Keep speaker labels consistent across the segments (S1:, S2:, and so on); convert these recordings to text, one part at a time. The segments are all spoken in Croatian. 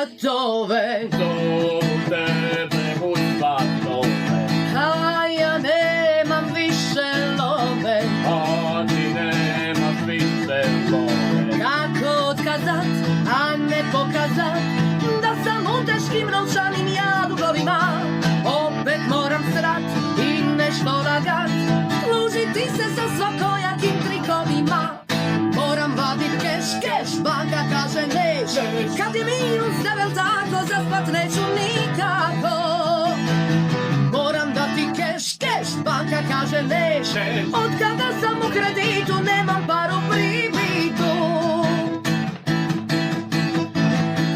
S1: svatove,
S2: zovu tebe u svatove,
S1: a ja nemam više love.
S2: a ti nemaš više love.
S1: Kako otkazat, a ne pokazat, da sam u teškim novčanim ja dugovima. Opet moram srat i nešto lagat, služiti se sa svakojakim trikovima. Moram vadit keš, banka kaže neće, kad je minus devel tako, zaspat neću nikako. Moram dati keš, banka kaže neće, od kada sam u kreditu nemam paru pribitu.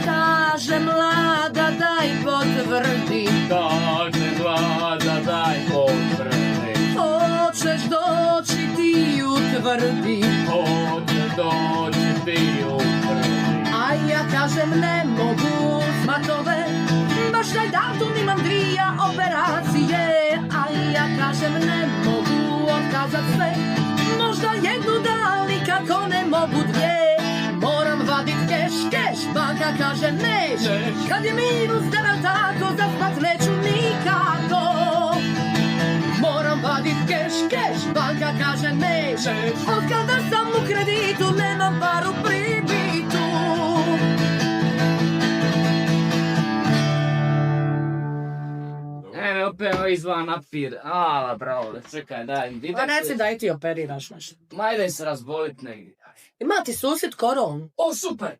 S1: Kaže mlada daj potvrdi,
S2: Kaže vlada daj potvrdi,
S1: hoćeš doći ti utvrdi.
S2: hoće doći ti utvrdi.
S1: A ja kažem ne mogu smatove, baš taj datum imam dvija operacije. A ja kažem ne mogu otkazat sve, možda jednu dan i kako ne mogu dvije. Moram vadit keš, banka kaže neće, kad je minus devel tako, zaspat neću nikako. Moram vadit keš, banka kaže neće, od kada sam u kreditu nemam paru pribitu.
S2: Ene, opet izvan napir. Ala, bravo, čekaj, daj.
S1: Pa reci da i ti operiraš nešto.
S2: Ma idem se razbolit negdje.
S1: Ima ti susjed koron.
S2: O, super!